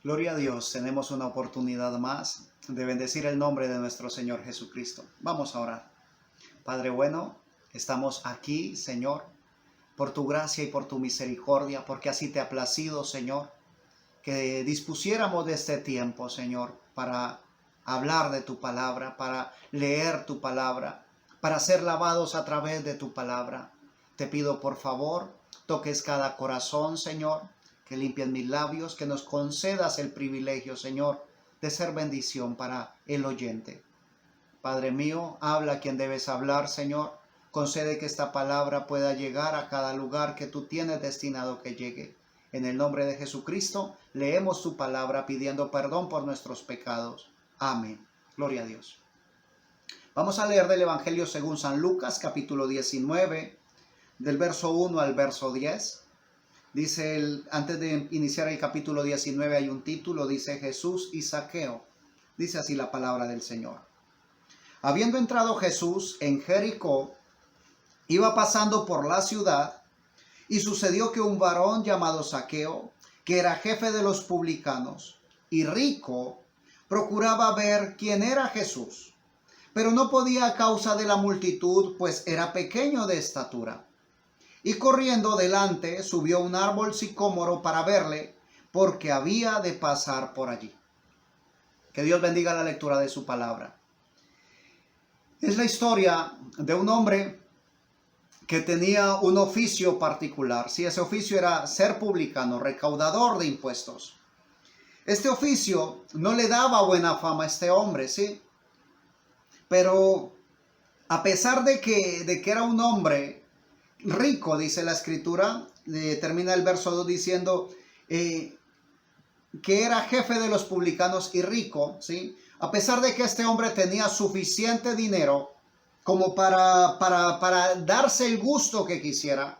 Gloria a Dios, tenemos una oportunidad más de bendecir el nombre de nuestro Señor Jesucristo. Vamos a orar. Padre bueno, estamos aquí, Señor, por tu gracia y por tu misericordia, porque así te ha placido, Señor, que dispusiéramos de este tiempo, Señor, para hablar de tu palabra, para leer tu palabra, para ser lavados a través de tu palabra. Te pido, por favor, toques cada corazón, Señor, que limpies mis labios, que nos concedas el privilegio, Señor, de ser bendición para el oyente. Padre mío, habla a quien debes hablar, Señor. Concede que esta palabra pueda llegar a cada lugar que tú tienes destinado que llegue. En el nombre de Jesucristo, leemos tu palabra pidiendo perdón por nuestros pecados. Amén. Gloria a Dios. Vamos a leer del Evangelio según San Lucas, capítulo 19, del verso 1 al verso 10. Dice, antes de iniciar el capítulo 19 hay un título, dice Jesús y Zaqueo. Dice así la palabra del Señor. Habiendo entrado Jesús en Jericó, iba pasando por la ciudad, y sucedió que un varón llamado Zaqueo, que era jefe de los publicanos y rico, procuraba ver quién era Jesús, pero no podía a causa de la multitud, pues era pequeño de estatura. Y corriendo delante subió un árbol sicómoro para verle, porque había de pasar por allí. Que Dios bendiga la lectura de su palabra. Es la historia de un hombre que tenía un oficio particular. Sí, ese oficio era ser publicano, recaudador de impuestos. Este oficio no le daba buena fama a este hombre, sí. Pero a pesar de que era un hombre rico, dice la escritura, termina el verso 2 diciendo que era jefe de los publicanos y rico, ¿sí? A pesar de que este hombre tenía suficiente dinero como para darse el gusto que quisiera,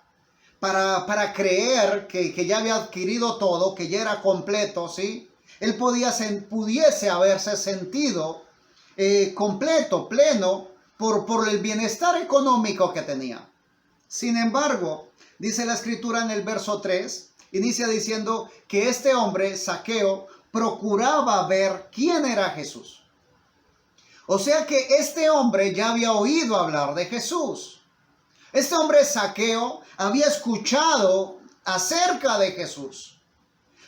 para creer que ya había adquirido todo, que ya era completo, ¿sí? Él pudiese haberse sentido completo, pleno, por el bienestar económico que tenía. Sin embargo, dice la escritura en el verso 3, inicia diciendo que este hombre, Zaqueo, procuraba ver quién era Jesús. O sea que este hombre ya había oído hablar de Jesús. Este hombre, Zaqueo, había escuchado acerca de Jesús.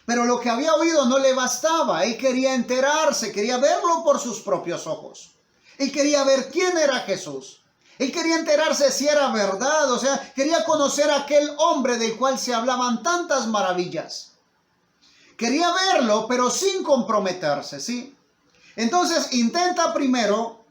Pero lo que había oído no le bastaba. Él quería enterarse, quería verlo por sus propios ojos. Él quería ver quién era Jesús. Él quería enterarse si era verdad, o sea, quería conocer a aquel hombre del cual se hablaban tantas maravillas. Quería verlo, pero sin comprometerse, ¿sí? Entonces intenta primero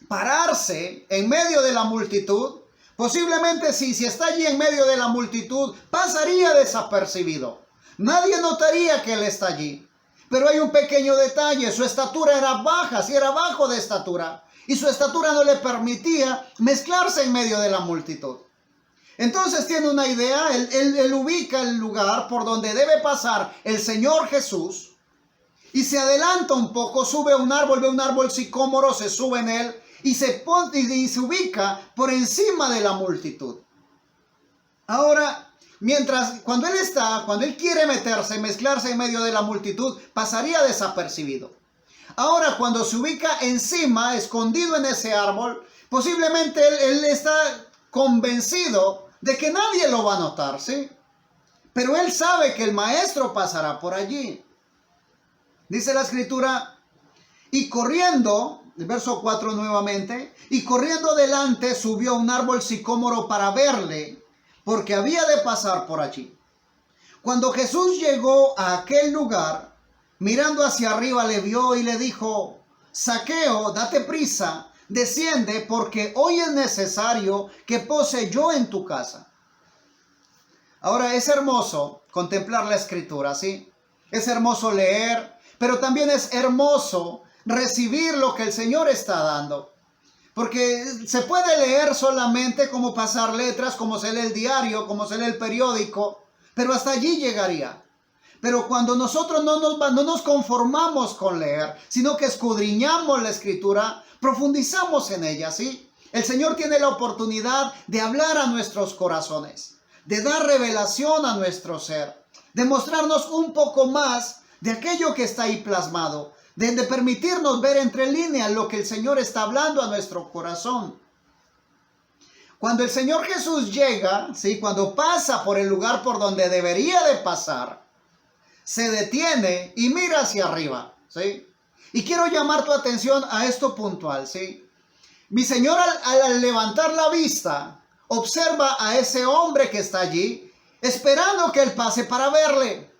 pararse en medio de la multitud. Posiblemente si está allí en medio de la multitud, pasaría desapercibido. Nadie notaría que él está allí. Pero hay un pequeño detalle, su estatura era baja, sí era bajo de estatura. Y su estatura no le permitía mezclarse en medio de la multitud. Entonces tiene una idea, él ubica el lugar por donde debe pasar el Señor Jesús. Y se adelanta un poco, sube a un árbol, ve un árbol sicómoro, se sube en él y se ubica por encima de la multitud. Ahora, cuando él quiere meterse, mezclarse en medio de la multitud, pasaría desapercibido. Ahora, cuando se ubica encima, escondido en ese árbol, posiblemente él está convencido de que nadie lo va a notar, ¿sí? Pero él sabe que el maestro pasará por allí. Dice la escritura, y corriendo, el verso 4 nuevamente, y corriendo delante subió a un árbol sicómoro para verle, porque había de pasar por allí. Cuando Jesús llegó a aquel lugar, mirando hacia arriba le vio y le dijo, Zaqueo, date prisa, desciende, porque hoy es necesario que pose yo en tu casa. Ahora es hermoso contemplar la escritura, ¿sí? Es hermoso leer, pero también es hermoso recibir lo que el Señor está dando. Porque se puede leer solamente como pasar letras, como se lee el diario, como se lee el periódico, pero hasta allí llegaría. Pero cuando nosotros no nos conformamos con leer, sino que escudriñamos la escritura, profundizamos en ella, ¿sí? El Señor tiene la oportunidad de hablar a nuestros corazones, de dar revelación a nuestro ser, de mostrarnos un poco más de aquello que está ahí plasmado, de permitirnos ver entre líneas lo que el Señor está hablando a nuestro corazón. Cuando el Señor Jesús llega, ¿sí? Cuando pasa por el lugar por donde debería de pasar, se detiene y mira hacia arriba, ¿sí? Y quiero llamar tu atención a esto puntual, ¿sí? Mi Señor al levantar la vista, observa a ese hombre que está allí, esperando que él pase para verle.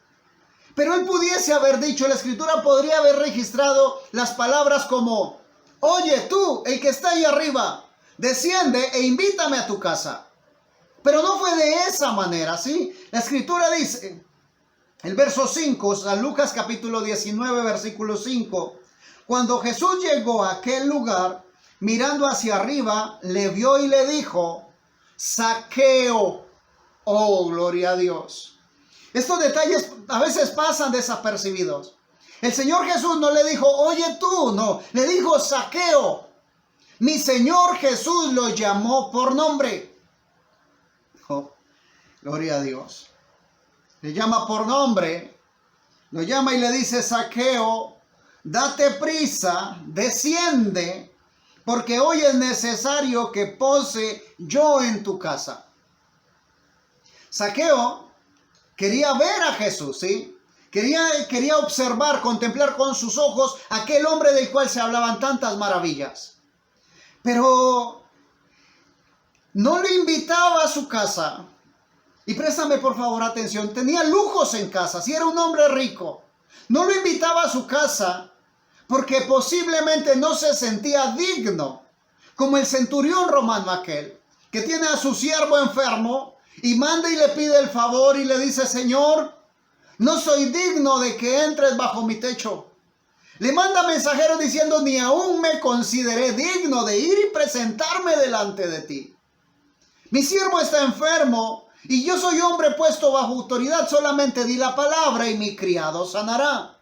Pero él pudiese haber dicho, la Escritura podría haber registrado las palabras como: oye tú, el que está ahí arriba, desciende e invítame a tu casa. Pero no fue de esa manera, ¿sí? La Escritura dice, el verso 5, San Lucas capítulo 19, versículo 5, cuando Jesús llegó a aquel lugar, mirando hacia arriba, le vio y le dijo: Zaqueo. Oh, gloria a Dios. Estos detalles a veces pasan desapercibidos. El Señor Jesús no le dijo: oye tú, no, le dijo: Zaqueo. Mi Señor Jesús lo llamó por nombre. Oh, gloria a Dios. Le llama por nombre, lo llama y le dice: Zaqueo, date prisa, desciende, porque hoy es necesario que pose yo en tu casa. Zaqueo quería ver a Jesús, ¿sí? Quería observar, contemplar con sus ojos aquel hombre del cual se hablaban tantas maravillas. Pero no le invitaba a su casa. Y préstame por favor atención, tenía lujos en casa, si era un hombre rico. No lo invitaba a su casa porque posiblemente no se sentía digno, como el centurión romano aquel, que tiene a su siervo enfermo y manda y le pide el favor y le dice: Señor, no soy digno de que entres bajo mi techo. Le manda mensajero diciendo: ni aún me consideré digno de ir y presentarme delante de ti. Mi siervo está enfermo y yo soy hombre puesto bajo autoridad, solamente di la palabra y mi criado sanará.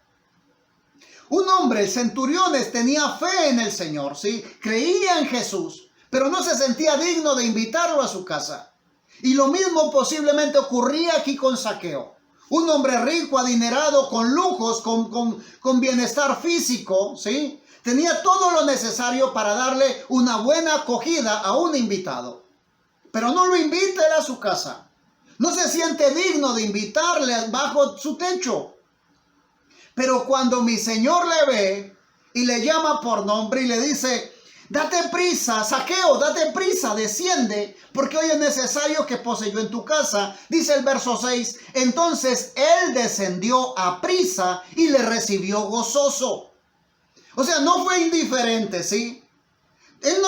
Un hombre, el centurión, tenía fe en el Señor, ¿sí? Creía en Jesús, pero no se sentía digno de invitarlo a su casa. Y lo mismo posiblemente ocurría aquí con Zaqueo. Un hombre rico, adinerado, con lujos, con bienestar físico, ¿sí? Tenía todo lo necesario para darle una buena acogida a un invitado. Pero no lo invita él a su casa. No se siente digno de invitarle bajo su techo. Pero cuando mi Señor le ve y le llama por nombre y le dice: date prisa, Zaqueo, date prisa, desciende, porque hoy es necesario que pose yo en tu casa. Dice el verso 6, entonces él descendió a prisa y le recibió gozoso. O sea, no fue indiferente, ¿sí? Él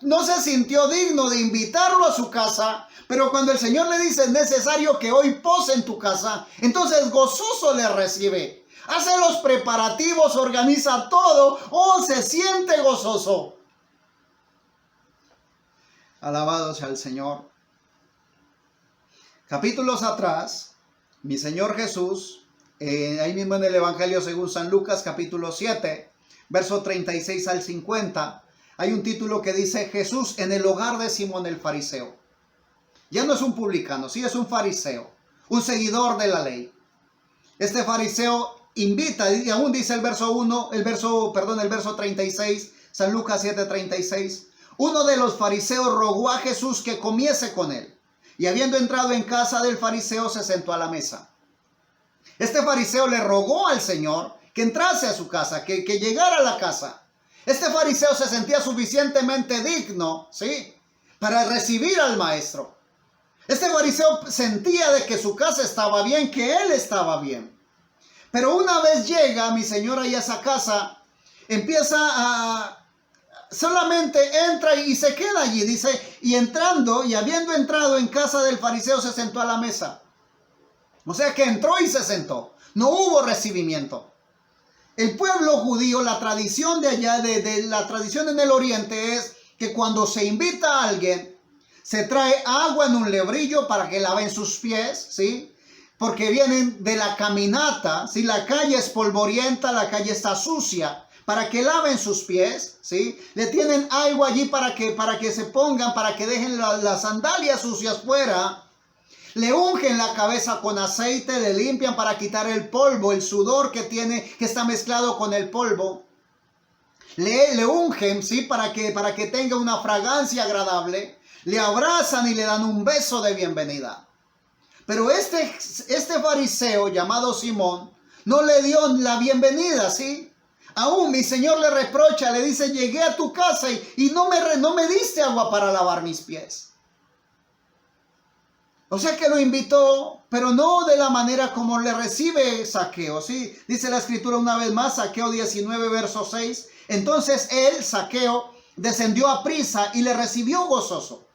no se sintió digno de invitarlo a su casa, pero cuando el Señor le dice: es necesario que hoy pose en tu casa, entonces gozoso le recibe. Hace los preparativos, organiza todo, se siente gozoso. Alabado sea el Señor. Capítulos atrás, mi Señor Jesús, ahí mismo en el Evangelio según San Lucas, capítulo 7, verso 36 al 50, hay un título que dice: Jesús en el hogar de Simón el fariseo. Ya no es un publicano, sí es un fariseo, un seguidor de la ley. Este fariseo invita, y aún dice el verso 36, San Lucas 7:36. Uno de los fariseos rogó a Jesús que comiese con él, y habiendo entrado en casa del fariseo se sentó a la mesa. Este fariseo le rogó al Señor que entrase a su casa, que llegara a la casa. Este fariseo se sentía suficientemente digno, ¿sí?, para recibir al maestro. Este fariseo sentía de que su casa estaba bien, que él estaba bien. Pero una vez llega mi Señor ahí a esa casa, solamente entra y se queda allí. Dice, y habiendo entrado en casa del fariseo se sentó a la mesa. O sea que entró y se sentó. No hubo recibimiento. El pueblo judío, la tradición de allá, la tradición en el oriente es que cuando se invita a alguien, se trae agua en un lebrillo para que laven sus pies, ¿sí? Porque vienen de la caminata, ¿sí? La calle es polvorienta, la calle está sucia, para que laven sus pies, ¿sí? Le tienen agua allí para que se pongan, para que dejen las sandalias sucias fuera. le ungen la cabeza con aceite, le limpian para quitar el polvo, el sudor que tiene, que está mezclado con el polvo. Le ungen, ¿sí? Para que tenga una fragancia agradable. Le abrazan y le dan un beso de bienvenida. Pero este fariseo llamado Simón no le dio la bienvenida, ¿sí? Aún mi Señor le reprocha, le dice, llegué a tu casa y no me diste agua para lavar mis pies. O sea que lo invitó, pero no de la manera como le recibe Zaqueo, ¿sí? Dice la escritura una vez más, Zaqueo 19, verso 6. Entonces él, Zaqueo, descendió a prisa y le recibió gozoso.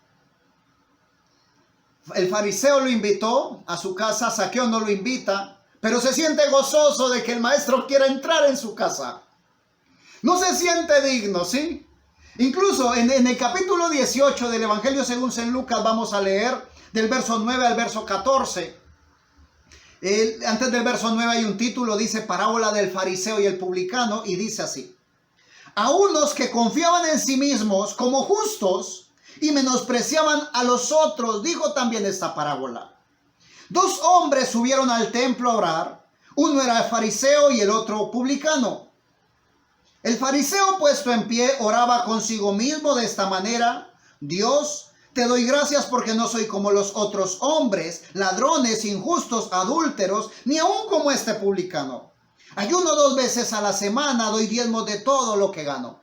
El fariseo lo invitó a su casa, Zaqueo no lo invita, pero se siente gozoso de que el maestro quiera entrar en su casa. No se siente digno, ¿sí? Incluso en el capítulo 18 del Evangelio según San Lucas vamos a leer del verso 9 al verso 14. Antes del verso 9 hay un título, dice parábola del fariseo y el publicano, y dice así. A unos que confiaban en sí mismos como justos y menospreciaban a los otros, dijo también esta parábola. Dos hombres subieron al templo a orar, uno era fariseo y el otro publicano. El fariseo puesto en pie oraba consigo mismo de esta manera: Dios, te doy gracias porque no soy como los otros hombres, ladrones, injustos, adúlteros, ni aun como este publicano. Ayuno 2 veces a la semana, doy diezmos de todo lo que gano.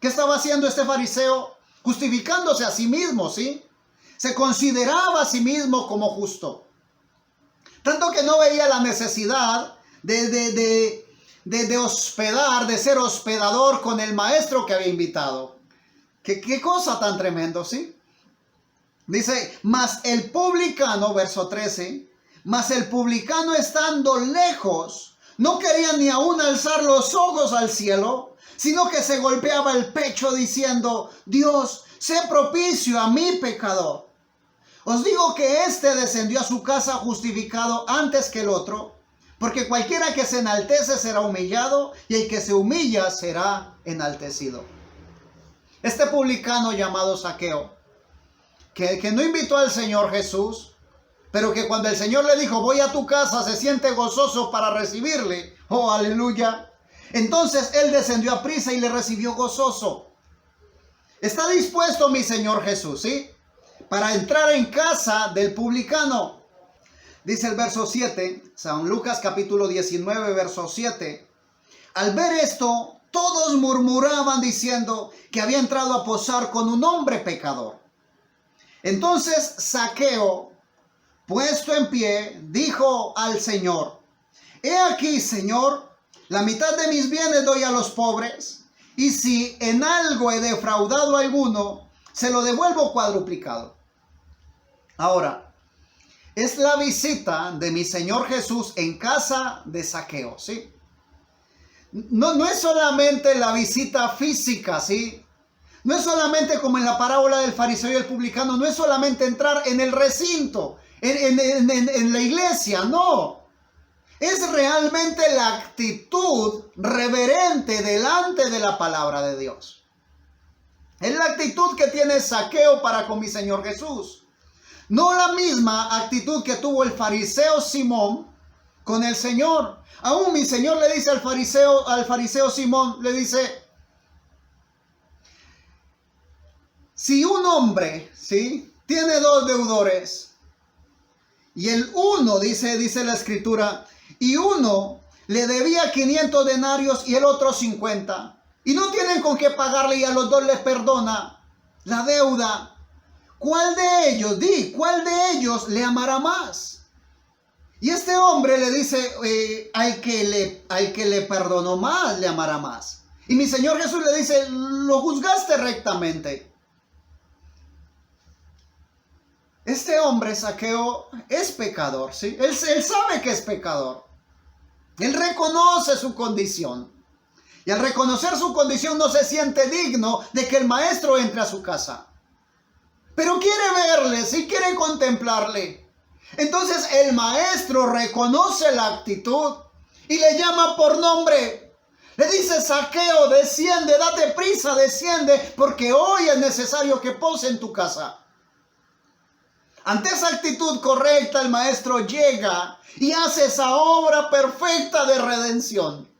¿Qué estaba haciendo este fariseo? Justificándose a sí mismo, ¿sí? Se consideraba a sí mismo como justo. Tanto que no veía la necesidad de hospedar, de ser hospedador con el maestro que había invitado. ¿Qué cosa tan tremendo, ¿sí? Dice, mas el publicano, verso 13, mas el publicano estando lejos, no quería ni aún alzar los ojos al cielo, sino que se golpeaba el pecho diciendo, Dios, sé propicio a mi pecador. Os digo que éste descendió a su casa justificado antes que el otro, porque cualquiera que se enaltece será humillado, y el que se humilla será enaltecido. Este publicano llamado Zaqueo, que no invitó al Señor Jesús, pero que cuando el Señor le dijo, voy a tu casa, se siente gozoso para recibirle. Oh, aleluya. Entonces él descendió a prisa y le recibió gozoso. Está dispuesto mi Señor Jesús, ¿sí? Para entrar en casa del publicano. Dice el verso 7, San Lucas capítulo 19, verso 7. Al ver esto, todos murmuraban diciendo que había entrado a posar con un hombre pecador. Entonces Zaqueo, puesto en pie, dijo al Señor, he aquí, Señor, la mitad de mis bienes doy a los pobres, y si en algo he defraudado a alguno, se lo devuelvo cuadruplicado. Ahora, es la visita de mi Señor Jesús en casa de Zaqueo, ¿sí? No es solamente la visita física, ¿sí? No es solamente como en la parábola del fariseo y el publicano, no es solamente entrar en el recinto, en la iglesia, no. Es realmente la actitud reverente delante de la palabra de Dios. Es la actitud que tiene Zaqueo para con mi Señor Jesús. No la misma actitud que tuvo el fariseo Simón con el Señor. Aún mi Señor le dice al fariseo Simón, le dice, si un hombre, ¿sí?, tiene 2 deudores, y el uno, dice la escritura, y uno le debía 500 denarios y el otro 50, y no tienen con qué pagarle y a los dos les perdona la deuda, ¿cuál de ellos le amará más? Y este hombre le dice, al que le perdonó más le amará más. Y mi Señor Jesús le dice, lo juzgaste rectamente. Este hombre, Zaqueo, es pecador, ¿sí? Él sabe que es pecador. Él reconoce su condición. Y al reconocer su condición no se siente digno de que el maestro entre a su casa. Pero quiere verle, sí, quiere contemplarle. Entonces el maestro reconoce la actitud y le llama por nombre. Le dice, Zaqueo, desciende, date prisa, desciende, porque hoy es necesario que pose en tu casa. Ante esa actitud correcta, el maestro llega y hace esa obra perfecta de redención.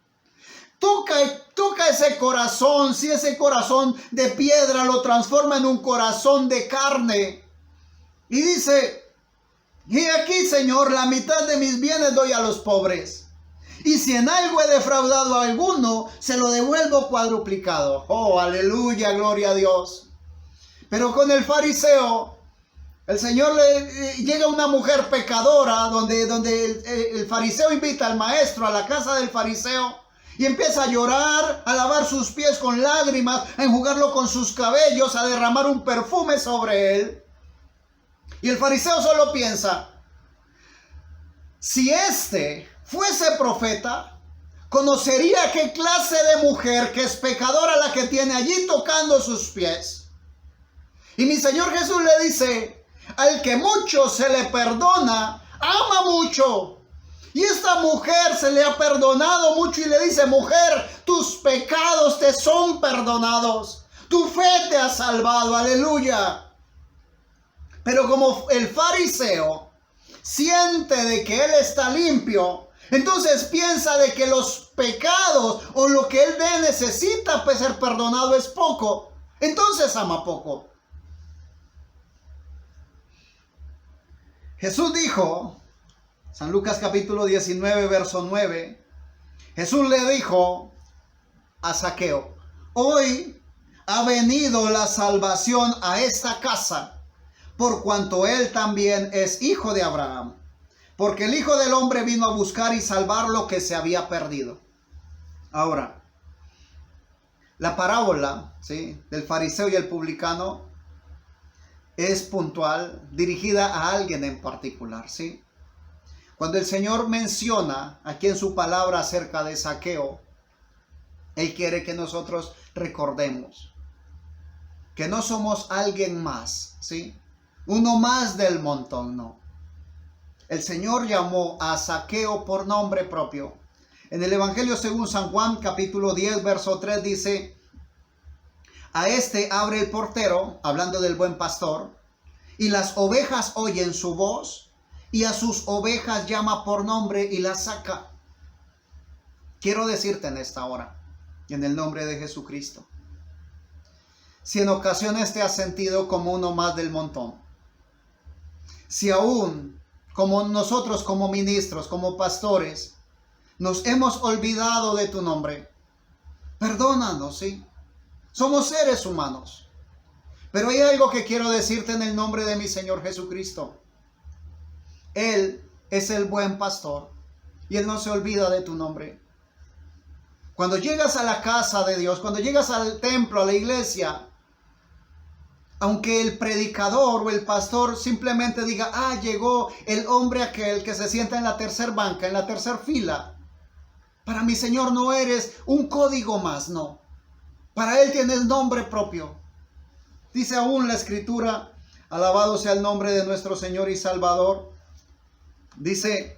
Toca ese corazón, si ese corazón de piedra lo transforma en un corazón de carne. Y dice, y aquí, Señor, la mitad de mis bienes doy a los pobres. Y si en algo he defraudado a alguno, se lo devuelvo cuadruplicado. Oh, aleluya, gloria a Dios. Pero con el fariseo, el Señor llega una mujer pecadora, donde el fariseo invita al maestro a la casa del fariseo. Y empieza a llorar, a lavar sus pies con lágrimas, a enjugarlo con sus cabellos, a derramar un perfume sobre él. Y el fariseo solo piensa, si este fuese profeta, conocería qué clase de mujer que es pecadora la que tiene allí tocando sus pies. Y mi Señor Jesús le dice, al que mucho se le perdona, ama mucho. Y esta mujer se le ha perdonado mucho y le dice, mujer, tus pecados te son perdonados. Tu fe te ha salvado, aleluya. Pero como el fariseo siente de que él está limpio, entonces piensa de que los pecados o lo que él necesita pues ser perdonado es poco. Entonces ama poco. Jesús dijo, San Lucas capítulo 19, verso 9, Jesús le dijo a Zaqueo, hoy ha venido la salvación a esta casa, por cuanto él también es hijo de Abraham, porque el Hijo del Hombre vino a buscar y salvar lo que se había perdido. Ahora, la parábola, ¿sí?, del fariseo y el publicano es puntual, dirigida a alguien en particular, ¿sí? Cuando el Señor menciona aquí en su palabra acerca de Zaqueo, Él quiere que nosotros recordemos que no somos alguien más, ¿sí? Uno más del montón, no. El Señor llamó a Zaqueo por nombre propio. En el Evangelio según San Juan, capítulo 10, verso 3 dice, a este abre el portero, hablando del buen pastor, y las ovejas oyen su voz, y a sus ovejas llama por nombre y las saca. Quiero decirte en esta hora, en el nombre de Jesucristo, si en ocasiones te has sentido como uno más del montón, si aún como nosotros como ministros, como pastores, nos hemos olvidado de tu nombre, perdónanos, ¿sí? Somos seres humanos. Pero hay algo que quiero decirte en el nombre de mi Señor Jesucristo. Él es el buen pastor y Él no se olvida de tu nombre. Cuando llegas a la casa de Dios, cuando llegas al templo, a la iglesia, aunque el predicador o el pastor simplemente diga, ah, llegó el hombre aquel que se sienta en la tercera banca, en la tercera fila. Para mi Señor no eres un código más, no. Para Él tienes nombre propio. Dice aún la Escritura, alabado sea el nombre de nuestro Señor y Salvador. Dice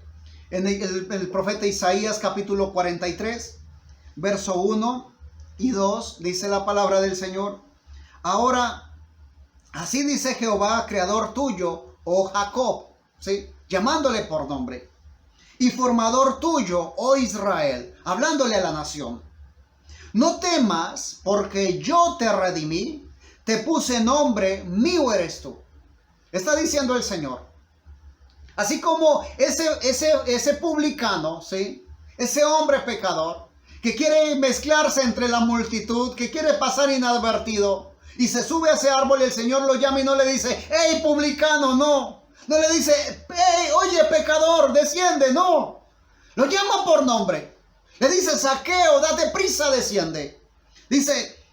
en el profeta Isaías capítulo 43, verso 1 y 2, dice la palabra del Señor. Ahora, así dice Jehová, creador tuyo, oh Jacob, ¿sí?, llamándole por nombre, y formador tuyo, oh Israel, hablándole a la nación. No temas, porque yo te redimí, te puse nombre, mío eres tú. Está diciendo el Señor. Así como ese publicano, ¿sí?, ese hombre pecador, que quiere mezclarse entre la multitud, que quiere pasar inadvertido, y se sube a ese árbol y el Señor lo llama y no le dice, hey publicano, no. No le dice, hey, oye pecador, desciende, no. Lo llama por nombre. Le dice, Zaqueo, date prisa, desciende. Dice,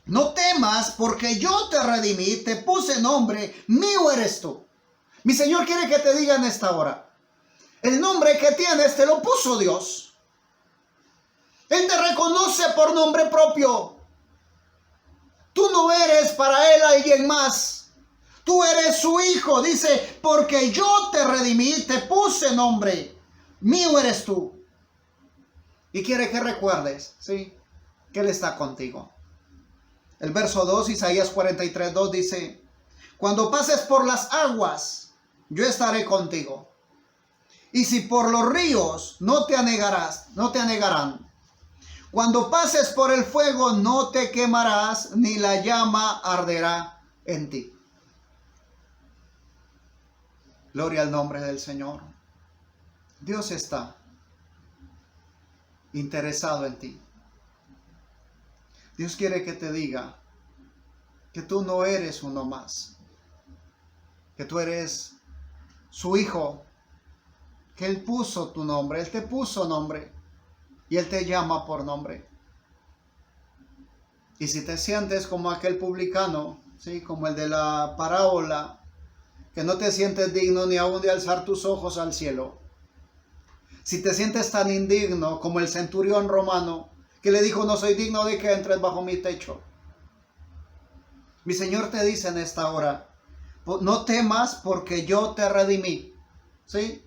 no temas porque yo te redimí, te puse nombre, mío eres tú. Mi Señor quiere que te diga en esta hora, el nombre que tienes te lo puso Dios. Él te reconoce por nombre propio. Tú no eres para Él alguien más. Tú eres su hijo. Dice, porque yo te redimí, te puse nombre, mío eres tú. Y quiere que recuerdes, ¿sí?, que Él está contigo. El verso 2, Isaías 43, 2 dice, Cuando pases por las aguas, yo estaré contigo. Y si por los ríos, no te anegarán. Cuando pases por el fuego, no te quemarás, ni la llama arderá en ti. Gloria al nombre del Señor. Dios está interesado en ti. Dios quiere que te diga que tú no eres uno más, que tú eres su hijo, que Él puso tu nombre, Él te puso nombre y Él te llama por nombre. Y si te sientes como aquel publicano, ¿sí? Como el de la parábola, que no te sientes digno ni aún de alzar tus ojos al cielo, si te sientes tan indigno como el centurión romano, que le dijo, no soy digno de que entres bajo mi techo, mi Señor te dice en esta hora, no temas porque yo te redimí, ¿sí?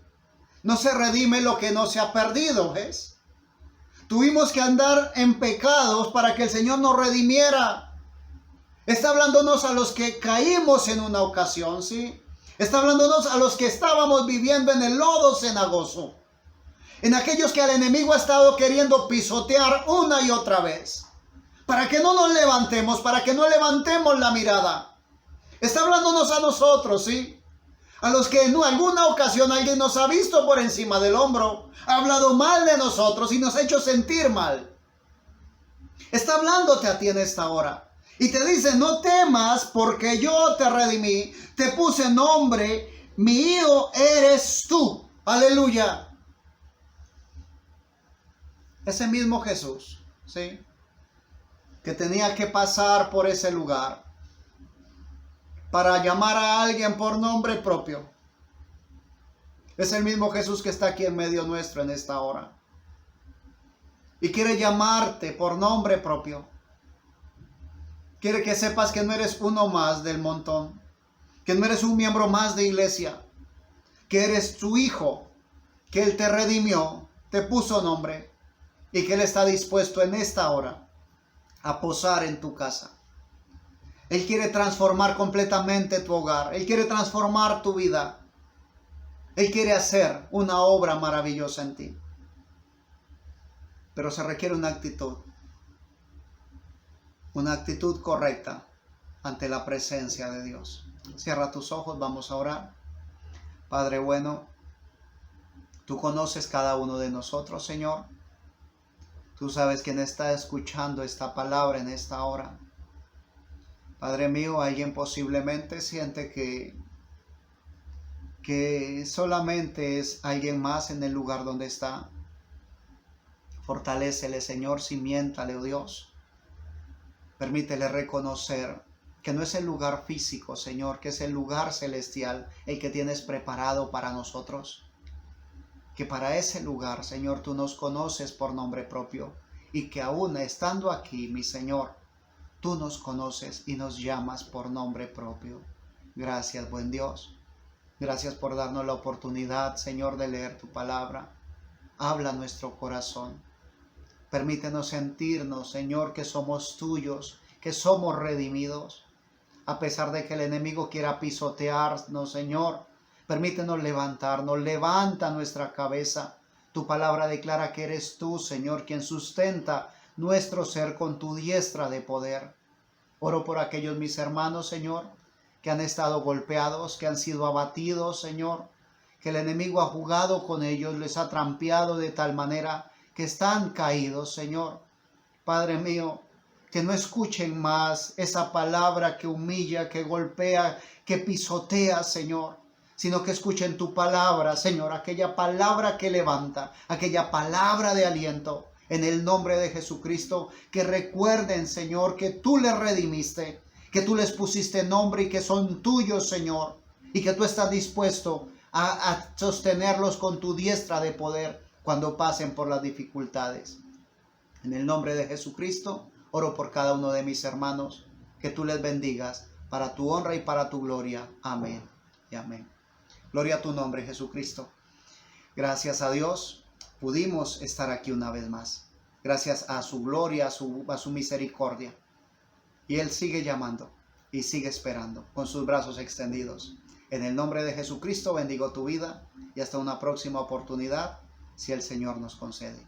No se redime lo que no se ha perdido, ¿ves? Tuvimos que andar en pecados para que el Señor nos redimiera. Está hablándonos a los que caímos en una ocasión, ¿sí? Está hablándonos a los que estábamos viviendo en el lodo cenagoso. En aquellos que el enemigo ha estado queriendo pisotear una y otra vez. Para que no nos levantemos, para que no levantemos la mirada. Está hablándonos a nosotros, ¿sí? A los que en alguna ocasión alguien nos ha visto por encima del hombro, ha hablado mal de nosotros y nos ha hecho sentir mal. Está hablándote a ti en esta hora. Y te dice, no temas porque yo te redimí, te puse nombre, mi hijo eres tú. Aleluya. Ese mismo Jesús, ¿sí? Que tenía que pasar por ese lugar para llamar a alguien por nombre propio. Es el mismo Jesús que está aquí en medio nuestro en esta hora. Y quiere llamarte por nombre propio. Quiere que sepas que no eres uno más del montón. Que no eres un miembro más de iglesia. Que eres su hijo. Que Él te redimió, te puso nombre. Y que Él está dispuesto en esta hora a posar en tu casa. Él quiere transformar completamente tu hogar. Él quiere transformar tu vida. Él quiere hacer una obra maravillosa en ti. Pero se requiere una actitud. Una actitud correcta ante la presencia de Dios. Cierra tus ojos, vamos a orar. Padre bueno, tú conoces cada uno de nosotros, Señor. Tú sabes quién está escuchando esta palabra en esta hora. Padre mío, alguien posiblemente siente que solamente es alguien más en el lugar donde está. Fortalécele, Señor, cimiéntale, oh Dios. Permítele reconocer que no es el lugar físico, Señor, que es el lugar celestial, el que tienes preparado para nosotros. Que para ese lugar, Señor, tú nos conoces por nombre propio y que aún estando aquí, mi Señor, tú nos conoces y nos llamas por nombre propio. Gracias, buen Dios. Gracias por darnos la oportunidad, Señor, de leer tu palabra. Habla nuestro corazón. Permítenos sentirnos, Señor, que somos tuyos, que somos redimidos. A pesar de que el enemigo quiera pisotearnos, Señor, permítenos levantarnos. Levanta nuestra cabeza. Tu palabra declara que eres tú, Señor, quien sustenta nuestro ser con tu diestra de poder. Oro por aquellos mis hermanos, Señor, que han estado golpeados, que han sido abatidos, Señor, que el enemigo ha jugado con ellos, les ha trampeado de tal manera que están caídos, Señor. Padre mío, que no escuchen más esa palabra que humilla, que golpea, que pisotea, Señor, sino que escuchen tu palabra, Señor, aquella palabra que levanta, aquella palabra de aliento. En el nombre de Jesucristo, que recuerden, Señor, que tú les redimiste, que tú les pusiste nombre y que son tuyos, Señor, y que tú estás dispuesto a sostenerlos con tu diestra de poder cuando pasen por las dificultades. En el nombre de Jesucristo, oro por cada uno de mis hermanos, que tú les bendigas para tu honra y para tu gloria. Amén y amén. Gloria a tu nombre, Jesucristo. Gracias a Dios. Pudimos estar aquí una vez más, gracias a su gloria, a su misericordia. Y Él sigue llamando. y sigue esperando con sus brazos extendidos. En el nombre de Jesucristo bendigo tu vida y hasta una próxima oportunidad si el Señor nos concede.